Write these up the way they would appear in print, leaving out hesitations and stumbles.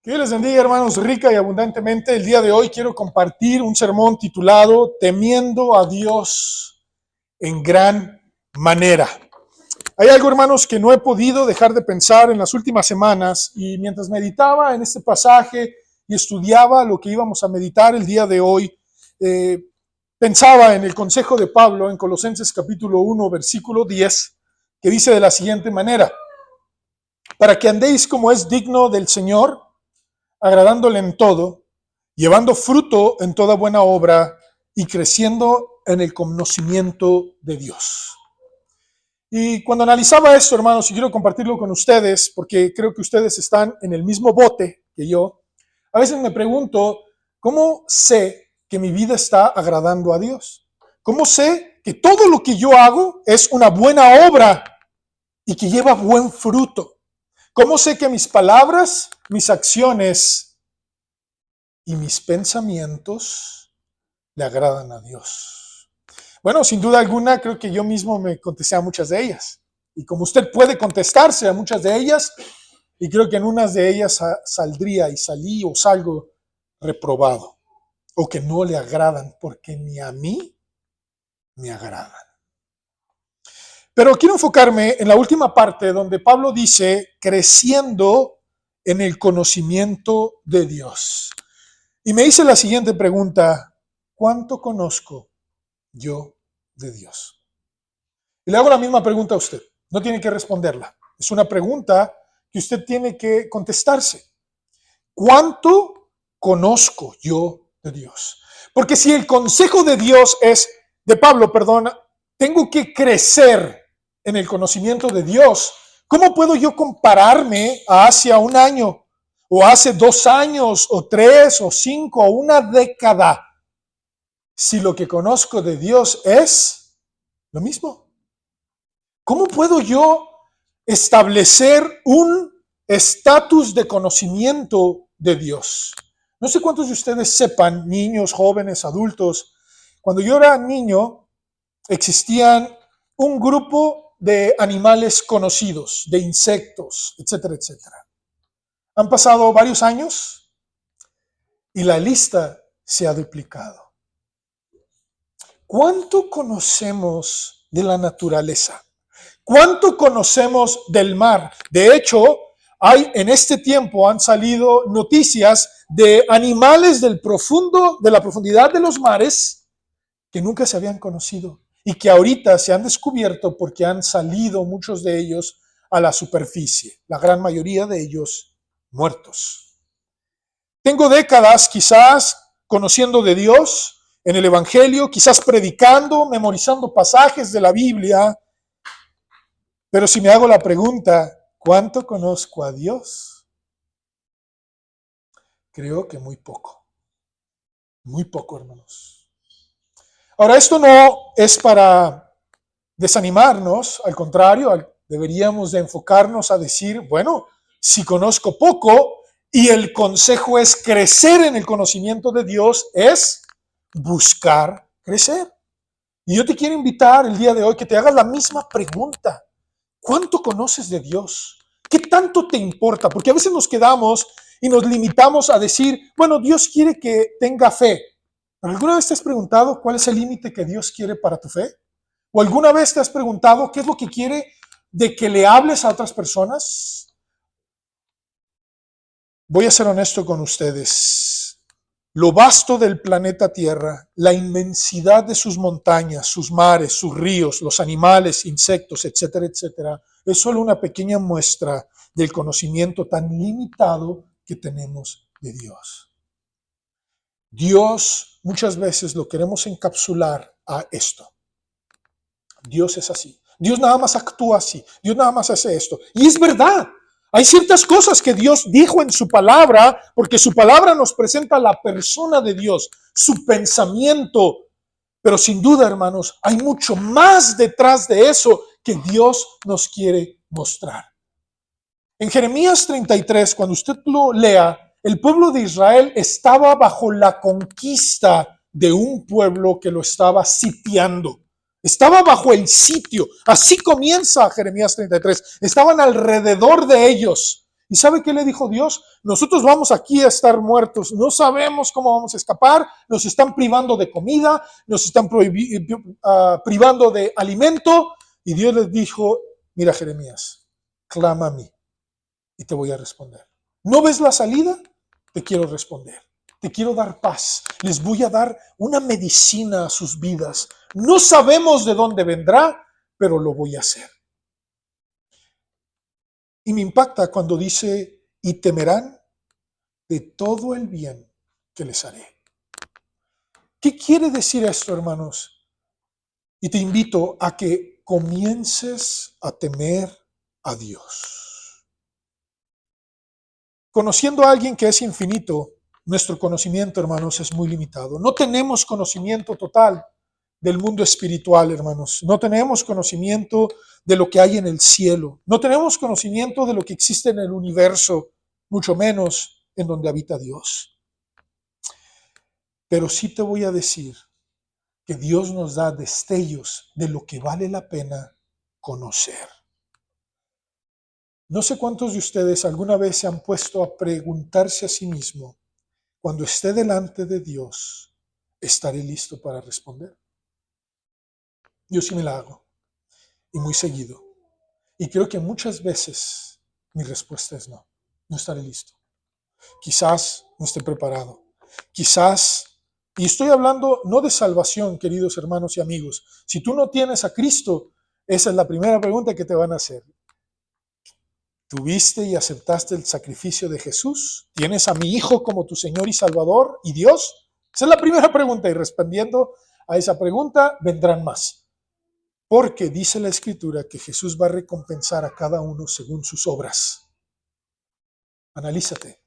Que Dios les bendiga, hermanos, rica y abundantemente. El día de hoy quiero compartir un sermón titulado Temiendo a Dios en gran manera. Hay algo, hermanos, que no he podido dejar de pensar en las últimas semanas, y mientras meditaba en este pasaje y estudiaba lo que íbamos a meditar el día de hoy, eh, pensaba en el consejo de Pablo en Colosenses capítulo 1, versículo 10, que dice de la siguiente manera: para que andéis como es digno del Señor, agradándole en todo, llevando fruto en toda buena obra y creciendo en el conocimiento de Dios. Y cuando analizaba esto, hermanos, y quiero compartirlo con ustedes, porque creo que ustedes están en el mismo bote que yo, a veces me pregunto, ¿cómo sé que mi vida está agradando a Dios? ¿Cómo sé que todo lo que yo hago es una buena obra y que lleva buen fruto? ¿Cómo sé que mis palabras, mis acciones y mis pensamientos le agradan a Dios? Bueno, sin duda alguna, creo que yo mismo me contesté a muchas de ellas. Y como usted puede contestarse a muchas de ellas, y creo que en unas de ellas saldría y salí o salgo reprobado, o que no le agradan, porque ni a mí me agradan. Pero quiero enfocarme en la última parte donde Pablo dice, creciendo en el conocimiento de Dios. Y me hice la siguiente pregunta: ¿cuánto conozco yo de Dios? Y le hago la misma pregunta a usted. No tiene que responderla. Es una pregunta que usted tiene que contestarse. ¿Cuánto conozco yo de Dios? Porque si el consejo de Dios es, de Pablo, perdón, tengo que crecer en el conocimiento de Dios, ¿cómo puedo yo compararme a hace un año, o hace 2 años, o 3, o 5, o una década, si lo que conozco de Dios es lo mismo? ¿Cómo puedo yo establecer un estatus de conocimiento de Dios? No sé cuántos de ustedes sepan, niños, jóvenes, adultos, cuando yo era niño existían un grupo de animales conocidos, de insectos, etcétera, etcétera. Han pasado varios años y la lista se ha duplicado. ¿Cuánto conocemos de la naturaleza? ¿Cuánto conocemos del mar? De hecho, en este tiempo han salido noticias de animales de la profundidad de los mares que nunca se habían conocido y que ahorita se han descubierto porque han salido muchos de ellos a la superficie, la gran mayoría de ellos muertos. Tengo décadas quizás conociendo de Dios en el Evangelio, quizás predicando, memorizando pasajes de la Biblia, pero si me hago la pregunta, ¿cuánto conozco a Dios? Creo que muy poco, hermanos. Ahora, esto no es para desanimarnos, al contrario, deberíamos de enfocarnos a decir, bueno, si conozco poco y el consejo es crecer en el conocimiento de Dios, es buscar crecer. Y yo te quiero invitar el día de hoy que te hagas la misma pregunta. ¿Cuánto conoces de Dios? ¿Qué tanto te importa? Porque a veces nos quedamos y nos limitamos a decir, bueno, Dios quiere que tenga fe. ¿Pero alguna vez te has preguntado cuál es el límite que Dios quiere para tu fe? ¿O alguna vez te has preguntado qué es lo que quiere de que le hables a otras personas? Voy a ser honesto con ustedes. Lo vasto del planeta Tierra, la inmensidad de sus montañas, sus mares, sus ríos, los animales, insectos, etcétera, etcétera, es solo una pequeña muestra del conocimiento tan limitado que tenemos de Dios. Dios muchas veces lo queremos encapsular a esto. Dios es así. Dios nada más actúa así. Dios nada más hace esto. Y es verdad. Hay ciertas cosas que Dios dijo en su palabra, porque su palabra nos presenta la persona de Dios, su pensamiento. Pero sin duda, hermanos, hay mucho más detrás de eso que Dios nos quiere mostrar. En Jeremías 33, cuando usted lo lea, el pueblo de Israel estaba bajo la conquista de un pueblo que lo estaba sitiando. Estaba bajo el sitio. Así comienza Jeremías 33. Estaban alrededor de ellos. ¿Y sabe qué le dijo Dios? Nosotros vamos aquí a estar muertos, no sabemos cómo vamos a escapar, nos están privando de comida, nos están privando de alimento. Y Dios les dijo, mira Jeremías, clama a mí y te voy a responder. ¿No ves la salida? Te quiero responder. Te quiero dar paz. Les voy a dar una medicina a sus vidas. No sabemos de dónde vendrá, pero lo voy a hacer. Y me impacta cuando dice, y temerán de todo el bien que les haré. ¿Qué quiere decir esto, hermanos? Y te invito a que comiences a temer a Dios. Conociendo a alguien que es infinito, nuestro conocimiento, hermanos, es muy limitado. No tenemos conocimiento total del mundo espiritual, hermanos. No tenemos conocimiento de lo que hay en el cielo. No tenemos conocimiento de lo que existe en el universo, mucho menos en donde habita Dios. Pero sí te voy a decir que Dios nos da destellos de lo que vale la pena conocer. No sé cuántos de ustedes alguna vez se han puesto a preguntarse a sí mismo, cuando esté delante de Dios, ¿estaré listo para responder? Yo sí me la hago, y muy seguido. Y creo que muchas veces mi respuesta es no, no estaré listo. Quizás no esté preparado. Quizás, y estoy hablando no de salvación, queridos hermanos y amigos. Si tú no tienes a Cristo, esa es la primera pregunta que te van a hacer. ¿Tuviste y aceptaste el sacrificio de Jesús? ¿Tienes a mi Hijo como tu Señor y Salvador y Dios? Esa es la primera pregunta, y respondiendo a esa pregunta vendrán más. Porque dice la Escritura que Jesús va a recompensar a cada uno según sus obras. Analízate.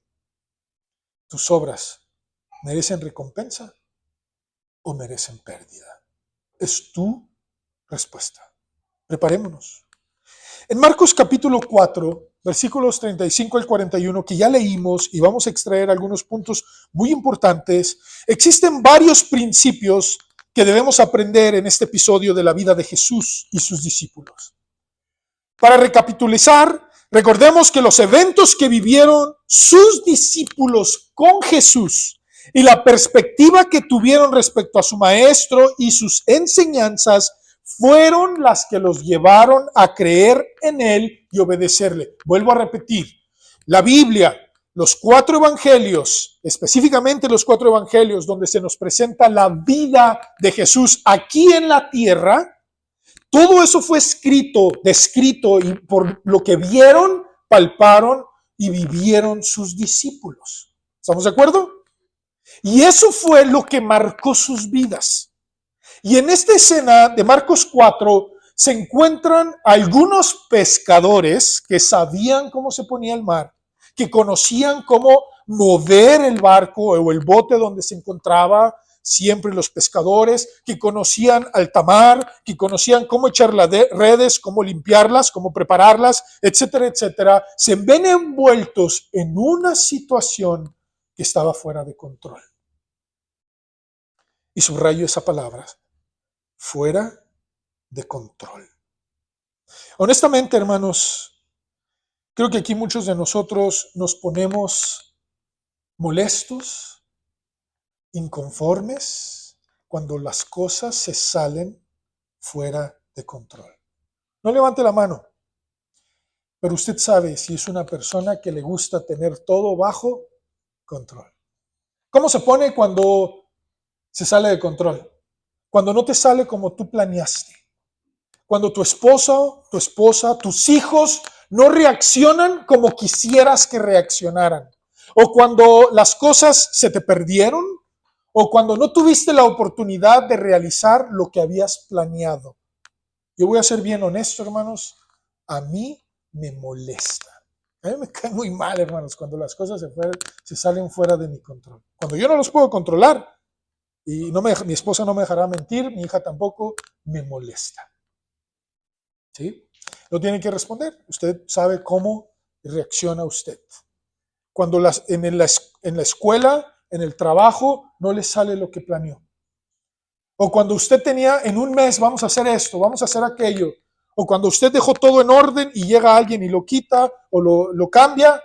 ¿Tus obras merecen recompensa o merecen pérdida? Es tu respuesta. Preparémonos. En Marcos capítulo 4, versículos 35 al 41, que ya leímos y vamos a extraer algunos puntos muy importantes, existen varios principios que debemos aprender en este episodio de la vida de Jesús y sus discípulos. Para recapitulizar, recordemos que los eventos que vivieron sus discípulos con Jesús y la perspectiva que tuvieron respecto a su maestro y sus enseñanzas fueron las que los llevaron a creer en él y obedecerle. Vuelvo a repetir, la Biblia, los 4 evangelios, específicamente los 4 evangelios donde se nos presenta la vida de Jesús aquí en la tierra, todo eso fue descrito y por lo que vieron, palparon y vivieron sus discípulos. ¿Estamos de acuerdo? Y eso fue lo que marcó sus vidas. Y en esta escena de Marcos 4 se encuentran algunos pescadores que sabían cómo se ponía el mar, que conocían cómo mover el barco o el bote donde se encontraba siempre los pescadores, que conocían alta mar, que conocían cómo echar las redes, cómo limpiarlas, cómo prepararlas, etcétera, etcétera. Se ven envueltos en una situación que estaba fuera de control. Y subrayo esa palabra, fuera de control. Honestamente, hermanos, creo que aquí muchos de nosotros nos ponemos molestos, inconformes, cuando las cosas se salen fuera de control. No levante la mano, pero usted sabe si es una persona que le gusta tener todo bajo control. ¿Cómo se pone cuando se sale de control? Cuando no te sale como tú planeaste. Cuando tu esposo, tu esposa, tus hijos no reaccionan como quisieras que reaccionaran. O cuando las cosas se te perdieron. O cuando no tuviste la oportunidad de realizar lo que habías planeado. Yo voy a ser bien honesto, hermanos. A mí me molesta. A mí me cae muy mal, hermanos, cuando las cosas se salen fuera de mi control. Cuando yo no los puedo controlar, y mi esposa no me dejará mentir, mi hija tampoco, me molesta. ¿Sí? No tiene que responder. Usted sabe cómo reacciona usted. Cuando en la escuela, en el trabajo, no le sale lo que planeó. O cuando usted tenía en un mes, vamos a hacer esto, vamos a hacer aquello. O cuando usted dejó todo en orden y llega alguien y lo quita o lo cambia,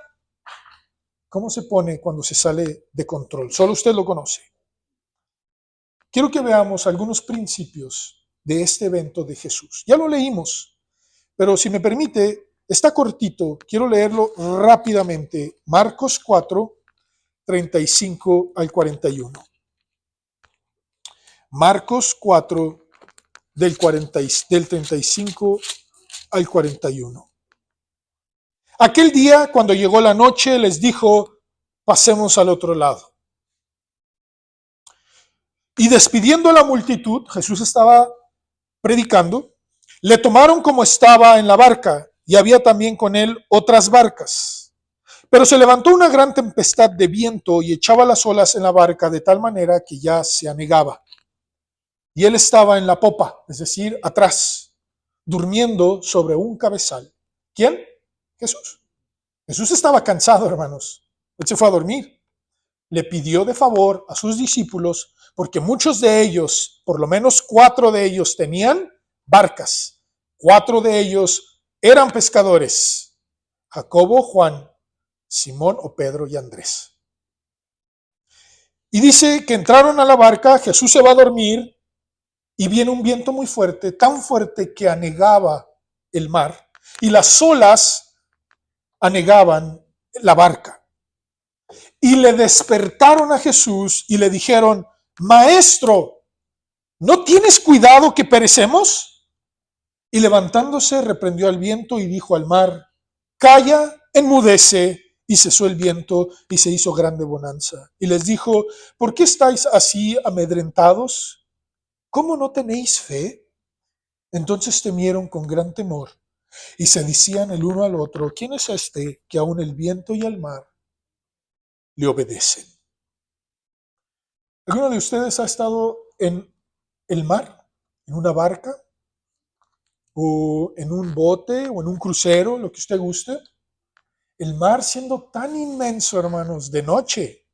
cómo se pone cuando se sale de control. Solo usted lo conoce. Quiero que veamos algunos principios de este evento de Jesús. Ya lo leímos, pero si me permite, está cortito, quiero leerlo rápidamente. Marcos 4, 35 al 41. Marcos 4, del 35 al 41. Aquel día, cuando llegó la noche, les dijo, pasemos al otro lado. Y despidiendo a la multitud, Jesús estaba predicando, le tomaron como estaba en la barca, y había también con él otras barcas. Pero se levantó una gran tempestad de viento y echaba las olas en la barca de tal manera que ya se anegaba. Y él estaba en la popa, es decir, atrás, durmiendo sobre un cabezal. ¿Quién? Jesús. Jesús estaba cansado, hermanos. Él se fue a dormir. Le pidió de favor a sus discípulos, porque muchos de ellos, por lo menos 4 de ellos, tenían barcas. 4 de ellos eran pescadores: Jacobo, Juan, Simón o Pedro y Andrés. Y dice que entraron a la barca, Jesús se va a dormir y viene un viento muy fuerte, tan fuerte que anegaba el mar y las olas anegaban la barca. Y le despertaron a Jesús y le dijeron, Maestro, ¿no tienes cuidado que perecemos? Y levantándose reprendió al viento y dijo al mar, calla, enmudece. Y cesó el viento y se hizo grande bonanza. Y les dijo, ¿por qué estáis así amedrentados? ¿Cómo no tenéis fe? Entonces temieron con gran temor y se decían el uno al otro, ¿quién es este que aun el viento y el mar le obedecen? ¿Alguno de ustedes ha estado en el mar, en una barca, o en un bote, o en un crucero, lo que usted guste? El mar, siendo tan inmenso, hermanos, de noche,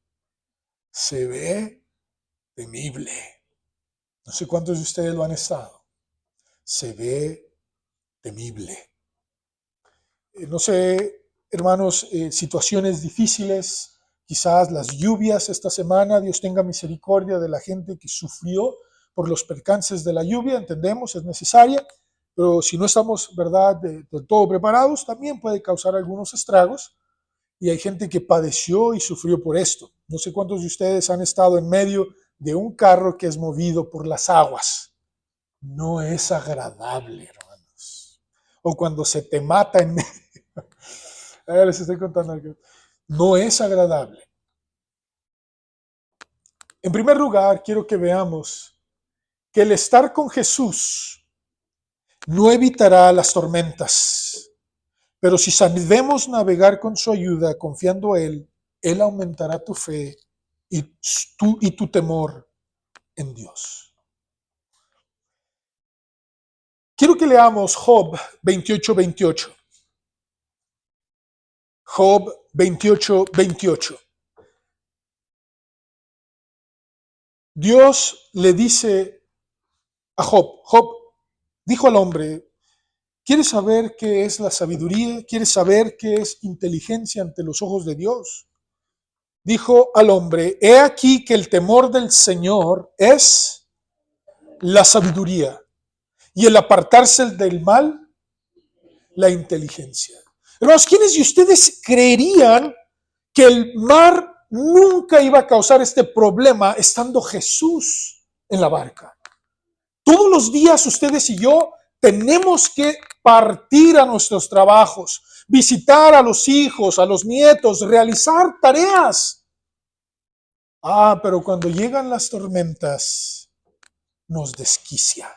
se ve temible. No sé cuántos de ustedes lo han estado. Se ve temible. No sé, hermanos, situaciones difíciles, quizás las lluvias esta semana. Dios tenga misericordia de la gente que sufrió por los percances de la lluvia. Entendemos, es necesaria, pero si no estamos, ¿verdad?, de todo preparados, también puede causar algunos estragos. Y hay gente que padeció y sufrió por esto. No sé cuántos de ustedes han estado en medio de un carro que es movido por las aguas. No es agradable, hermanos. O cuando se te mata en medio. Les estoy contando algo. No es agradable. En primer lugar, quiero que veamos que el estar con Jesús no evitará las tormentas. Pero si sabemos navegar con su ayuda, confiando a Él aumentará tu fe y tu temor en Dios. Quiero que leamos Job 28:28. Job 28:28. Dios le dice a Job dijo al hombre, ¿quieres saber qué es la sabiduría? ¿Quieres saber qué es inteligencia ante los ojos de Dios? Dijo al hombre, he aquí que el temor del Señor es la sabiduría y el apartarse del mal, la inteligencia. Hermanos, ¿quiénes de ustedes creerían que el mar nunca iba a causar este problema estando Jesús en la barca? Todos los días ustedes y yo tenemos que partir a nuestros trabajos, visitar a los hijos, a los nietos, realizar tareas. Pero cuando llegan las tormentas, nos desquicia,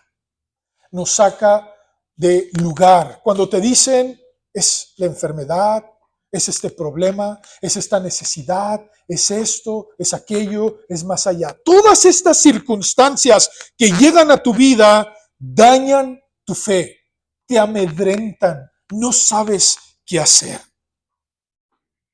nos saca de lugar. Cuando te dicen, es la enfermedad, es este problema, es esta necesidad, es esto, es aquello, es más allá. Todas estas circunstancias que llegan a tu vida dañan tu fe, te amedrentan, no sabes qué hacer.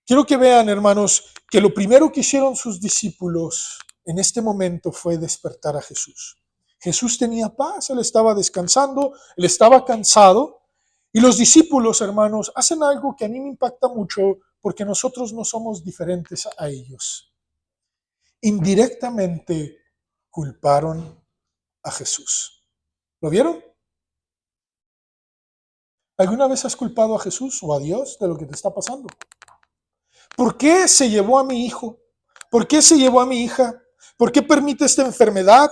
Quiero que vean, hermanos, que lo primero que hicieron sus discípulos en este momento fue despertar a Jesús. Jesús tenía paz, él estaba descansando, él estaba cansado. Y los discípulos, hermanos, hacen algo que a mí me impacta mucho porque nosotros no somos diferentes a ellos. Indirectamente culparon a Jesús. ¿Lo vieron? ¿Alguna vez has culpado a Jesús o a Dios de lo que te está pasando? ¿Por qué se llevó a mi hijo? ¿Por qué se llevó a mi hija? ¿Por qué permite esta enfermedad?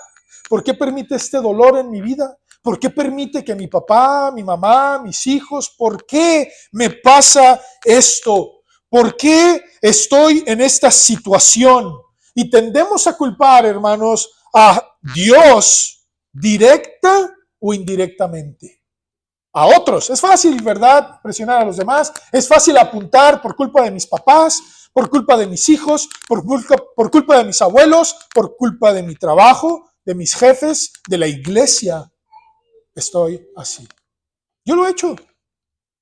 ¿Por qué permite este dolor en mi vida? ¿Por qué permite que mi papá, mi mamá, mis hijos, por qué me pasa esto? ¿Por qué estoy en esta situación? Y tendemos a culpar, hermanos, a Dios directa o indirectamente. A otros. Es fácil, ¿verdad? Presionar a los demás. Es fácil apuntar por culpa de mis papás, por culpa de mis hijos, por culpa de mis abuelos, por culpa de mi trabajo, de mis jefes, de la iglesia. Estoy así. Yo lo he hecho.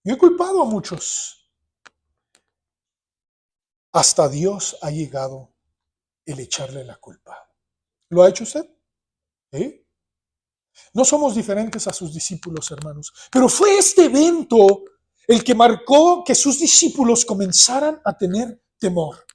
Yo he culpado a muchos. Hasta Dios ha llegado el echarle la culpa. ¿Lo ha hecho usted? ¿Sí? No somos diferentes a sus discípulos, hermanos. Pero fue este evento el que marcó que sus discípulos comenzaran a tener temor.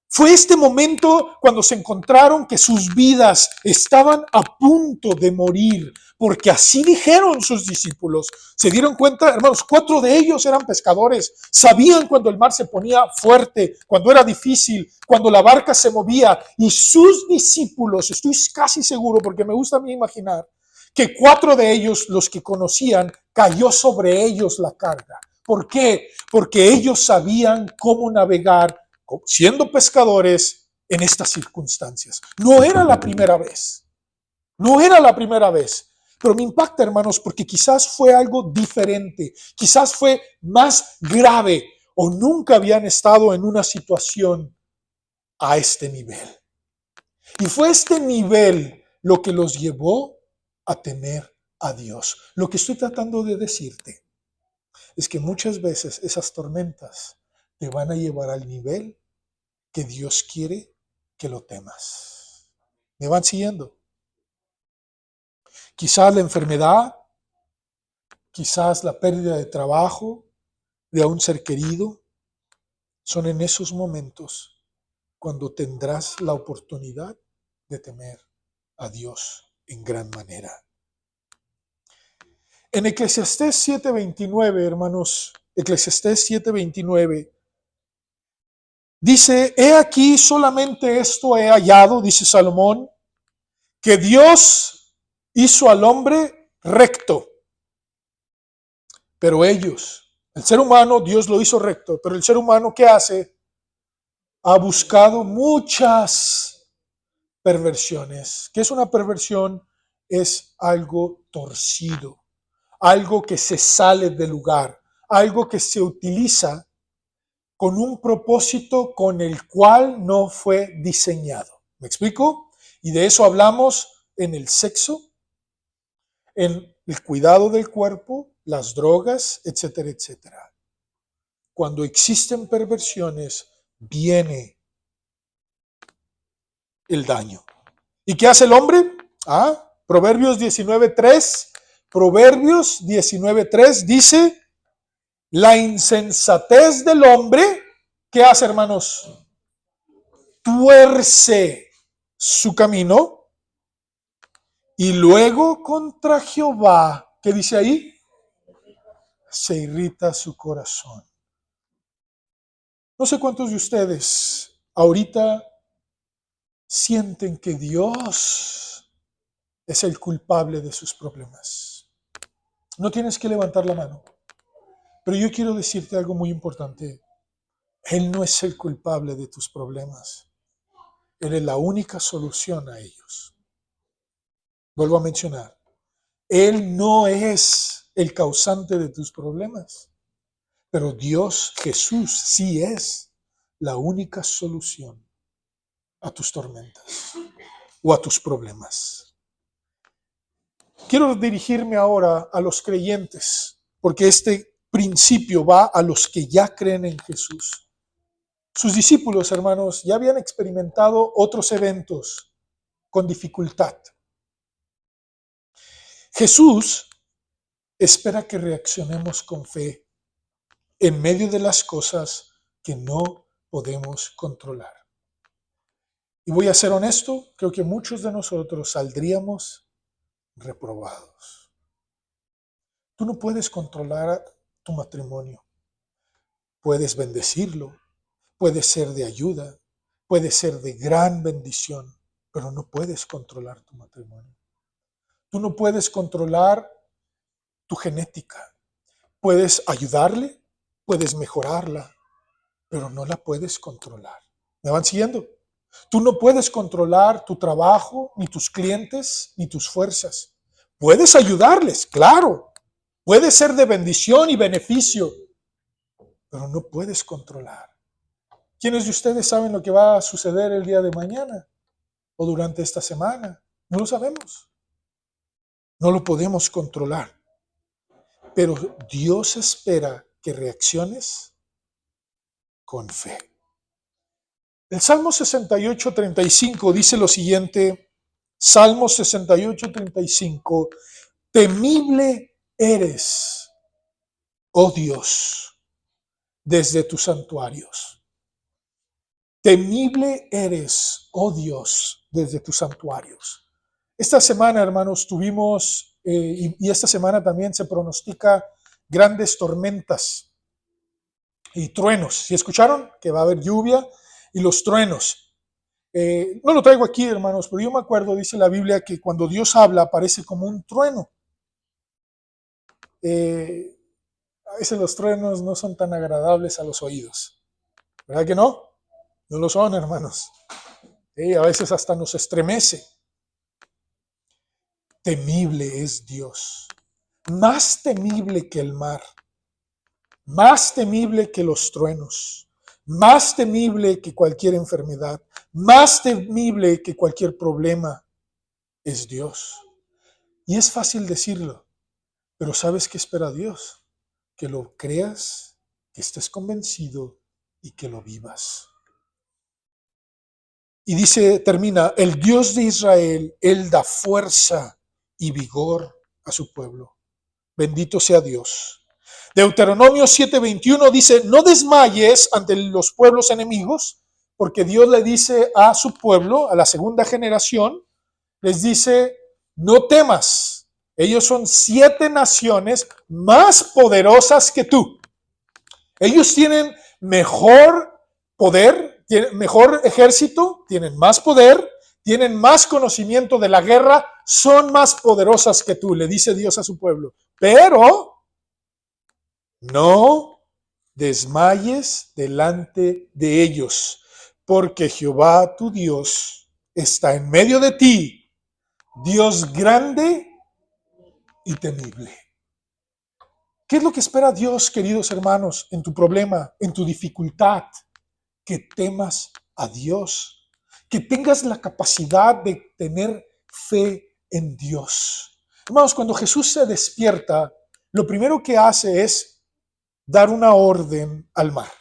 Fue este momento cuando se encontraron que sus vidas estaban a punto de morir, porque así dijeron sus discípulos. Se dieron cuenta, hermanos, 4 de ellos eran pescadores, sabían cuando el mar se ponía fuerte, cuando era difícil, cuando la barca se movía, y sus discípulos, estoy casi seguro, porque me gusta a mí imaginar, que 4 de ellos, los que conocían, cayó sobre ellos la carga. ¿Por qué? Porque ellos sabían cómo navegar siendo pescadores en estas circunstancias. No era la primera vez. No era la primera vez. Pero me impacta, hermanos, porque quizás fue algo diferente. Quizás fue más grave o nunca habían estado en una situación a este nivel. Y fue este nivel lo que los llevó a temer a Dios. Lo que estoy tratando de decirte es que muchas veces esas tormentas te van a llevar al nivel que Dios quiere que lo temas. ¿Me van siguiendo? Quizás la enfermedad, quizás la pérdida de trabajo, de un ser querido, son en esos momentos cuando tendrás la oportunidad de temer a Dios en gran manera. En Eclesiastés 7:29, hermanos, Eclesiastés 7:29, dice, he aquí solamente esto he hallado, dice Salomón, que Dios hizo al hombre recto, pero ellos, el ser humano, Dios lo hizo recto, pero el ser humano, ¿qué hace? Ha buscado muchas perversiones. ¿Qué es una perversión? Es algo torcido, algo que se sale del lugar, algo que se utiliza con un propósito con el cual no fue diseñado. ¿Me explico? Y de eso hablamos en el sexo, en el cuidado del cuerpo, las drogas, etcétera, etcétera. Cuando existen perversiones, viene el daño. ¿Y qué hace el hombre? Proverbios 19:3. Proverbios 19:3 dice, la insensatez del hombre, ¿qué hace, hermanos? Tuerce su camino y luego contra Jehová, ¿qué dice ahí? Se irrita su corazón. No sé cuántos de ustedes ahorita sienten que Dios es el culpable de sus problemas. No tienes que levantar la mano, pero yo quiero decirte algo muy importante. Él no es el culpable de tus problemas. Él es la única solución a ellos. Vuelvo a mencionar. Él no es el causante de tus problemas, pero Dios, Jesús, sí es la única solución a tus tormentas o a tus problemas. Quiero dirigirme ahora a los creyentes, porque este principio va a los que ya creen en Jesús. Sus discípulos, hermanos, ya habían experimentado otros eventos con dificultad. Jesús espera que reaccionemos con fe en medio de las cosas que no podemos controlar. Y voy a ser honesto, creo que muchos de nosotros saldríamos reprobados. Tú no puedes controlar tu matrimonio. Puedes bendecirlo, puede ser de ayuda, puede ser de gran bendición, pero no puedes controlar tu matrimonio. Tú no puedes controlar tu genética. Puedes ayudarle, puedes mejorarla, pero no la puedes controlar. ¿Me van siguiendo? Tú no puedes controlar tu trabajo, ni tus clientes, ni tus fuerzas. Puedes ayudarles, claro. Puede ser de bendición y beneficio, pero no puedes controlar. ¿Quiénes de ustedes saben lo que va a suceder el día de mañana o durante esta semana? No lo sabemos. No lo podemos controlar. Pero Dios espera que reacciones con fe. El Salmo 68:35 dice lo siguiente, Salmo 68:35, temible eres, oh Dios, desde tus santuarios. Temible eres, oh Dios, desde tus santuarios. Esta semana, hermanos, tuvimos, y esta semana también se pronostica grandes tormentas y truenos. ¿Sí escucharon? Que va a haber lluvia y los truenos. No lo traigo aquí, hermanos, pero yo me acuerdo, dice la Biblia, que cuando Dios habla parece como un trueno. A veces los truenos no son tan agradables a los oídos. ¿Verdad que no? No lo son, hermanos. A veces hasta nos estremece. Temible es Dios. Más temible que el mar. Más temible que los truenos. Más temible que cualquier enfermedad. Más temible que cualquier problema es Dios. Y es fácil decirlo, pero ¿sabes qué espera Dios? Que lo creas, que estés convencido y que lo vivas. Y dice, termina, el Dios de Israel, Él da fuerza y vigor a su pueblo. Bendito sea Dios. Deuteronomio 7:21 dice, no desmayes ante los pueblos enemigos, porque Dios le dice a su pueblo, a la segunda generación, les dice, no temas. Ellos son 7 naciones más poderosas que tú. Ellos tienen mejor poder, tienen mejor ejército, tienen más poder, tienen más conocimiento de la guerra, son más poderosas que tú, le dice Dios a su pueblo. Pero no desmayes delante de ellos, porque Jehová tu Dios está en medio de ti, Dios grande y temible. ¿Qué es lo que espera Dios, queridos hermanos, en tu problema, en tu dificultad? Que temas a Dios, que tengas la capacidad de tener fe en Dios. Hermanos, cuando Jesús se despierta, lo primero que hace es dar una orden al mar.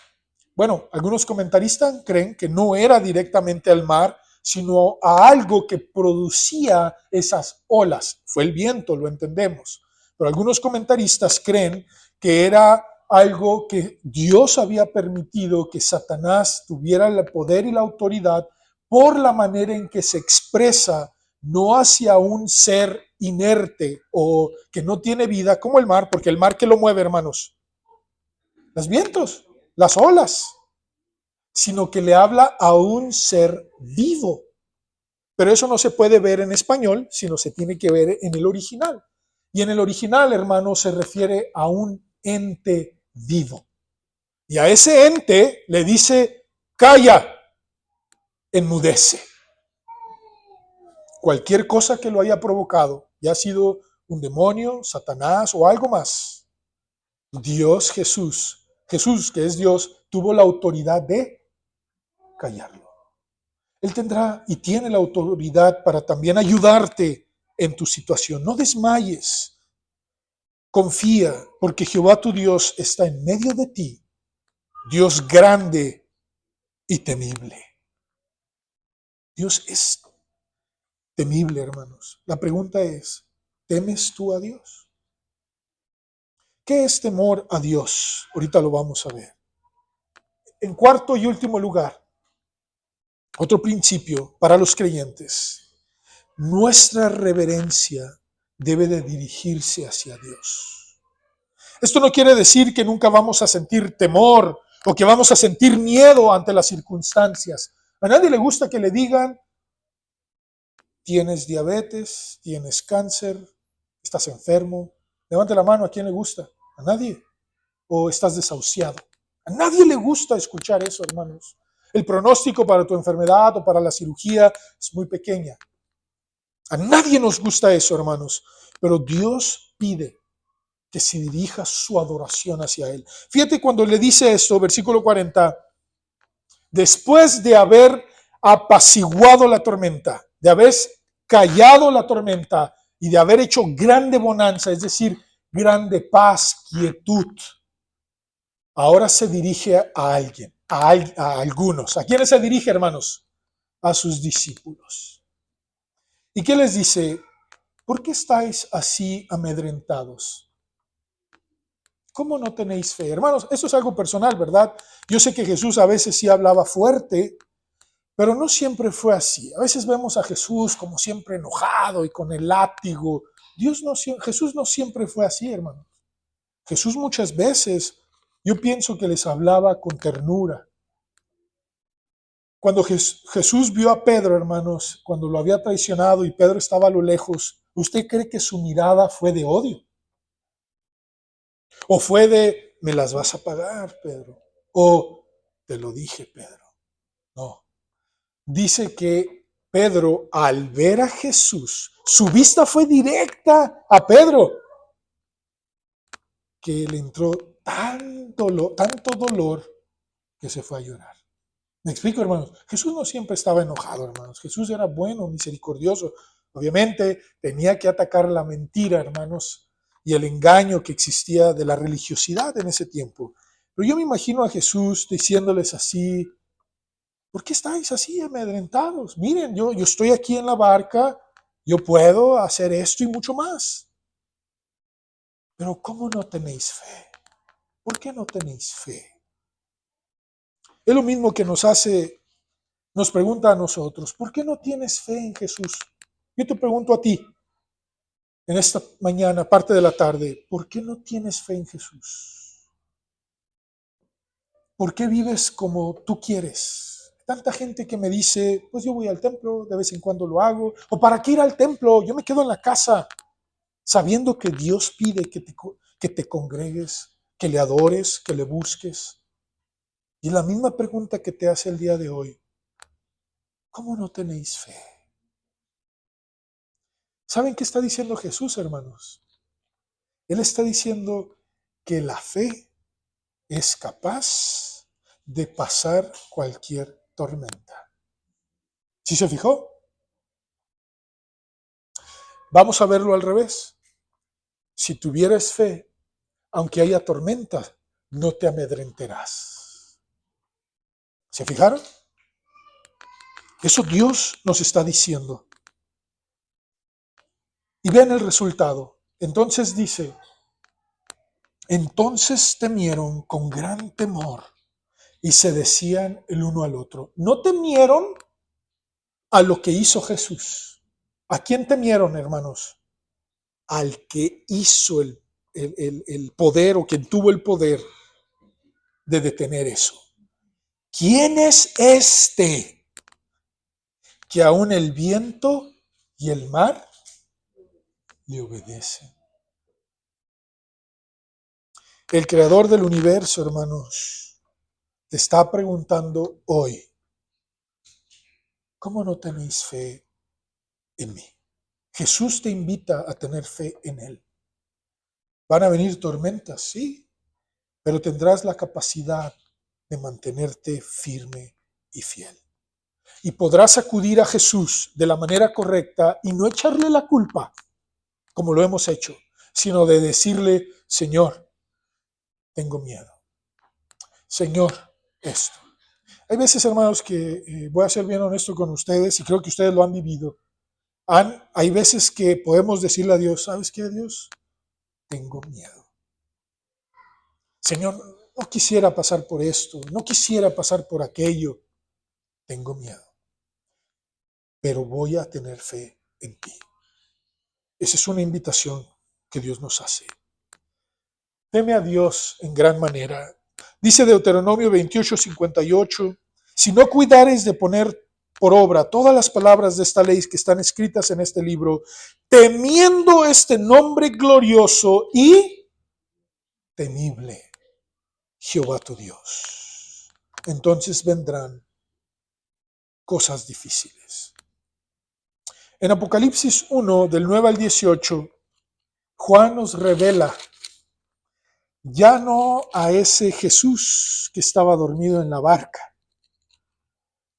Bueno, algunos comentaristas creen que no era directamente al mar, sino a algo que producía esas olas. Fue el viento, lo entendemos. Pero algunos comentaristas creen que era algo que Dios había permitido que Satanás tuviera el poder y la autoridad por la manera en que se expresa, no hacia un ser inerte o que no tiene vida como el mar, porque el mar que lo mueve, hermanos, los vientos, las olas, sino que le habla a un ser vivo. Pero eso no se puede ver en español, sino se tiene que ver en el original. Y en el original, hermano, se refiere a un ente vivo. Y a ese ente le dice, calla, enmudece. Cualquier cosa que lo haya provocado, ya ha sido un demonio, Satanás o algo más, Dios, Jesús, que es Dios, tuvo la autoridad de callarlo. Él tendrá y tiene la autoridad para también ayudarte en tu situación. No desmayes. Confía, porque Jehová tu Dios está en medio de ti, Dios grande y temible. Dios es temible, hermanos. La pregunta es, ¿temes tú a Dios? ¿Qué es temor a Dios? Ahorita lo vamos a ver. En cuarto y último lugar, otro principio para los creyentes: nuestra reverencia debe de dirigirse hacia Dios. Esto no quiere decir que nunca vamos a sentir temor o que vamos a sentir miedo ante las circunstancias. A nadie le gusta que le digan: tienes diabetes, tienes cáncer, estás enfermo. Levante la mano, ¿a quién le gusta? A nadie. O estás desahuciado. A nadie le gusta escuchar eso, hermanos. El pronóstico para tu enfermedad o para la cirugía es muy pequeña. A nadie nos gusta eso, hermanos. Pero Dios pide que se dirija su adoración hacia Él. Fíjate cuando le dice esto, versículo 40, después de haber apaciguado la tormenta, de haber callado la tormenta y de haber hecho grande bonanza, es decir, grande paz, quietud, ahora se dirige a alguien, a algunos. ¿A quiénes se dirige, hermanos? A sus discípulos. ¿Y qué les dice? ¿Por qué estáis así amedrentados? ¿Cómo no tenéis fe? Hermanos, esto es algo personal, ¿verdad? Yo sé que Jesús a veces sí hablaba fuerte, pero no siempre fue así. A veces vemos a Jesús como siempre enojado y con el látigo. Jesús no siempre fue así, hermanos. Jesús muchas veces, yo pienso que les hablaba con ternura. Cuando Jesús vio a Pedro, hermanos, cuando lo había traicionado y Pedro estaba a lo lejos, ¿usted cree que su mirada fue de odio? ¿O fue de, me las vas a pagar, Pedro? ¿O te lo dije, Pedro? No. Dice que Pedro, al ver a Jesús, su vista fue directa a Pedro, que le entró tanto dolor que se fue a llorar. ¿Me explico, hermanos? Jesús no siempre estaba enojado, hermanos. Jesús era bueno, misericordioso. Obviamente tenía que atacar la mentira, hermanos, y el engaño que existía de la religiosidad en ese tiempo. Pero yo me imagino a Jesús diciéndoles así: ¿por qué estáis así amedrentados? Miren, yo estoy aquí en la barca, yo puedo hacer esto y mucho más. Pero ¿cómo no tenéis fe? ¿Por qué no tenéis fe? Es lo mismo que nos pregunta a nosotros: ¿por qué no tienes fe en Jesús? Yo te pregunto a ti, en esta mañana, parte de la tarde, ¿por qué no tienes fe en Jesús? ¿Por qué vives como tú quieres? Tanta gente que me dice, pues yo voy al templo, de vez en cuando lo hago. ¿O para qué ir al templo? Yo me quedo en la casa, sabiendo que Dios pide que te congregues, que le adores, que le busques. Y la misma pregunta que te hace el día de hoy: ¿cómo no tenéis fe? ¿Saben qué está diciendo Jesús, hermanos? Él está diciendo que la fe es capaz de pasar cualquier tormenta. ¿Sí se fijó? Vamos a verlo al revés. Si tuvieras fe, aunque haya tormenta, no te amedrentarás. ¿Se fijaron? Eso Dios nos está diciendo. Y vean el resultado. Entonces dice, entonces temieron con gran temor y se decían el uno al otro. No temieron a lo que hizo Jesús. ¿A quién temieron, hermanos? Al que hizo el poder, o quien tuvo el poder de detener eso. ¿Quién es este que aún el viento y el mar le obedecen? El creador del universo, hermanos, te está preguntando hoy: ¿cómo no tenéis fe en mí? Jesús te invita a tener fe en Él. Van a venir tormentas, sí, pero tendrás la capacidad de mantenerte firme y fiel. Y podrás acudir a Jesús de la manera correcta y no echarle la culpa, como lo hemos hecho, sino de decirle: Señor, tengo miedo. Señor, esto. Hay veces, hermanos, que voy a ser bien honesto con ustedes, y creo que ustedes lo han vivido. Hay veces que podemos decirle a Dios: ¿sabes qué, Dios? Tengo miedo. Señor, No quisiera pasar por esto, no quisiera pasar por aquello. Tengo miedo, pero voy a tener fe en ti. Esa es una invitación que Dios nos hace. Teme a Dios en gran manera. Dice Deuteronomio 28:58, si no cuidares de poner por obra todas las palabras de esta ley que están escritas en este libro, temiendo este nombre glorioso y temible, Jehová tu Dios, entonces vendrán cosas difíciles. En Apocalipsis 1, del 9 al 18, Juan nos revela ya no a ese Jesús que estaba dormido en la barca,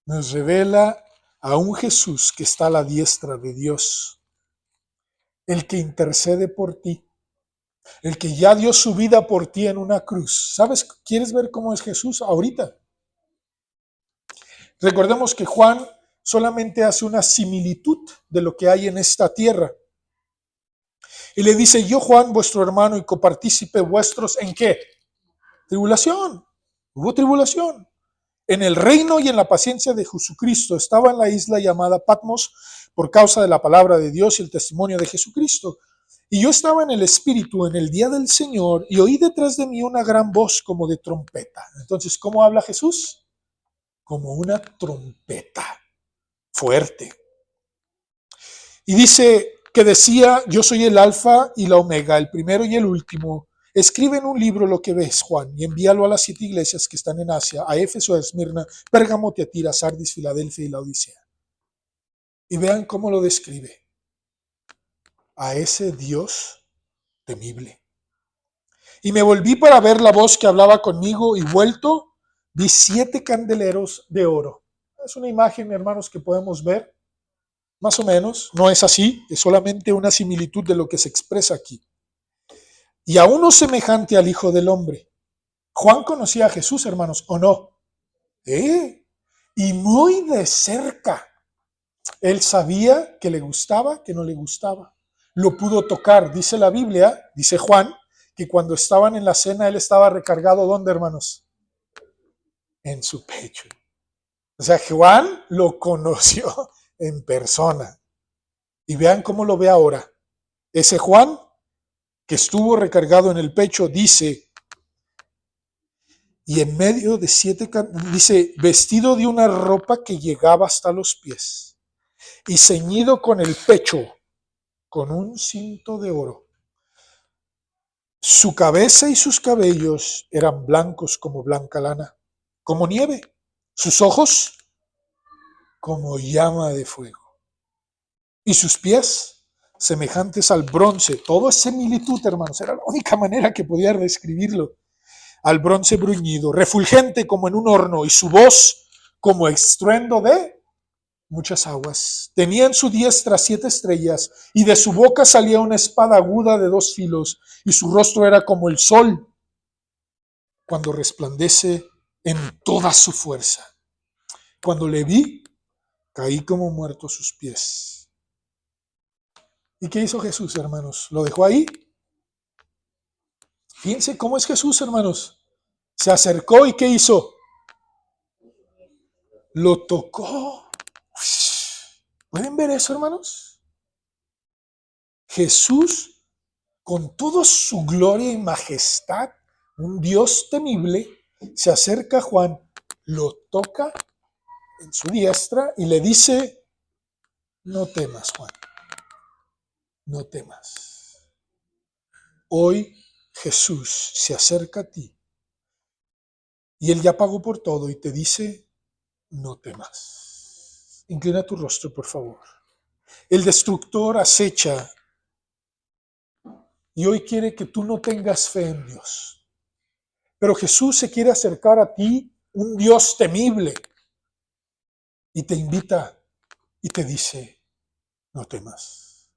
nos revela a un Jesús que está a la diestra de Dios, el que intercede por ti, el que ya dio su vida por ti en una cruz. ¿Sabes? ¿Quieres ver cómo es Jesús ahorita? Recordemos que Juan solamente hace una similitud de lo que hay en esta tierra. Y le dice, yo Juan, vuestro hermano y copartícipe vuestros, ¿en qué? Tribulación. Hubo tribulación. En el reino y en la paciencia de Jesucristo. Estaba en la isla llamada Patmos por causa de la palabra de Dios y el testimonio de Jesucristo. Y yo estaba en el Espíritu en el día del Señor y oí detrás de mí una gran voz como de trompeta. Entonces, ¿cómo habla Jesús? Como una trompeta fuerte. Y dice que decía, yo soy el alfa y la omega, el primero y el último. Escribe en un libro lo que ves, Juan, y envíalo a las 7 iglesias que están en Asia, a Éfeso, a Esmirna, Pérgamo, Tiatira, Sardis, Filadelfia y Laodicea. Y vean cómo lo describe. A ese Dios temible. Y me volví para ver la voz que hablaba conmigo y vuelto, vi 7 candeleros de oro. Es una imagen, hermanos, que podemos ver. Más o menos, no es así, es solamente una similitud de lo que se expresa aquí. Y a uno semejante al Hijo del Hombre. Juan conocía a Jesús, hermanos, ¿o no? Y muy de cerca. Él sabía que le gustaba, que no le gustaba. Lo pudo tocar, dice la Biblia, dice Juan, que cuando estaban en la cena, él estaba recargado, ¿dónde, hermanos? En su pecho. O sea, Juan lo conoció en persona. Y vean cómo lo ve ahora. Ese Juan que estuvo recargado en el pecho, dice, y en medio de 7, dice, vestido de una ropa que llegaba hasta los pies, y ceñido con el pecho, con un cinto de oro. Su cabeza y sus cabellos eran blancos como blanca lana, como nieve, sus ojos como llama de fuego, y sus pies semejantes al bronce. Todo es similitud, hermanos, era la única manera que podía describirlo. Al bronce bruñido, refulgente como en un horno, y su voz como estruendo de muchas aguas. Tenía en su diestra 7 estrellas, y de su boca salía una espada aguda de 2 filos, y su rostro era como el sol cuando resplandece en toda su fuerza. Cuando le vi, caí como muerto a sus pies. ¿Y qué hizo Jesús, hermanos? ¿Lo dejó ahí? Fíjense cómo es Jesús, hermanos. Se acercó y ¿qué hizo? Lo tocó. ¿Pueden ver eso, hermanos? Jesús, con toda su gloria y majestad, un Dios temible, se acerca a Juan, lo toca en su diestra y le dice, no temas, Juan, no temas. Hoy Jesús se acerca a ti y Él ya pagó por todo y te dice, no temas. Inclina tu rostro, por favor. El destructor acecha y hoy quiere que tú no tengas fe en Dios. Pero Jesús se quiere acercar a ti, un Dios temible, y te invita y te dice, no temas.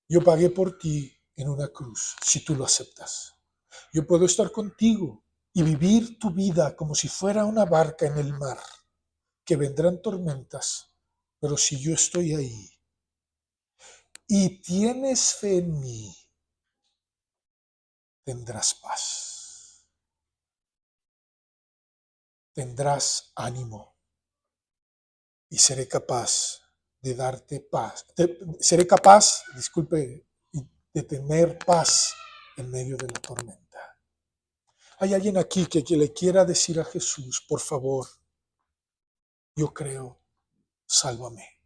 Yo pagué por ti en una cruz, si tú lo aceptas. Yo puedo estar contigo y vivir tu vida como si fuera una barca en el mar, que vendrán tormentas, pero si yo estoy ahí y tienes fe en mí, tendrás paz. tendrás ánimo y seré capaz de darte paz. Seré capaz, disculpe, de tener paz en medio de la tormenta. Hay alguien aquí que le quiera decir a Jesús, por favor, yo creo, sálvame,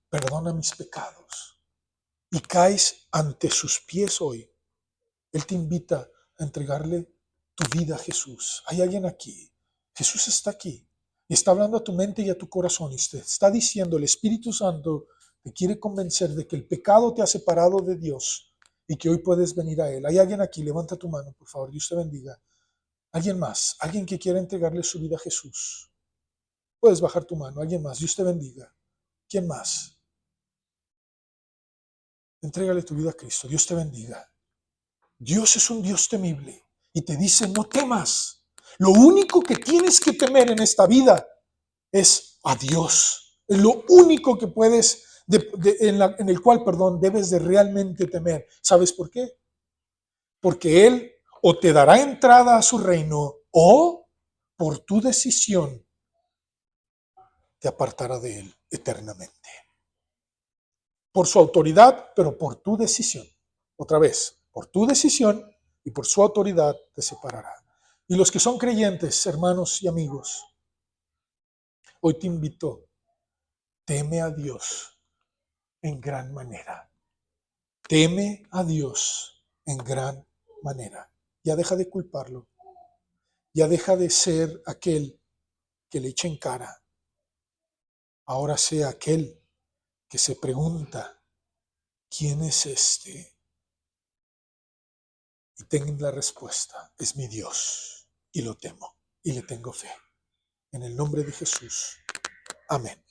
perdona mis pecados. Y caes ante sus pies hoy. Él te invita a entregarle tu vida a Jesús. Hay alguien aquí. Jesús está aquí y está hablando a tu mente y a tu corazón y te está diciendo, el Espíritu Santo te quiere convencer de que el pecado te ha separado de Dios y que hoy puedes venir a Él. Hay alguien aquí, levanta tu mano, por favor, Dios te bendiga. Alguien más, alguien que quiera entregarle su vida a Jesús. Puedes bajar tu mano, alguien más, Dios te bendiga. ¿Quién más? Entrégale tu vida a Cristo, Dios te bendiga. Dios es un Dios temible y te dice, no temas. Lo único que tienes que temer en esta vida es a Dios. Es lo único que puedes, en el cual, debes de realmente temer. ¿Sabes por qué? Porque Él o te dará entrada a su reino o por tu decisión te apartará de Él eternamente. Por su autoridad, pero por tu decisión. Otra vez, por tu decisión y por su autoridad te separará. Y los que son creyentes, hermanos y amigos, hoy te invito, teme a Dios en gran manera. Teme a Dios en gran manera. Ya deja de culparlo. Ya deja de ser aquel que le echa en cara. Ahora sea aquel que se pregunta, ¿quién es este? Y tengan la respuesta, es mi Dios y lo temo y le tengo fe. En el nombre de Jesús. Amén.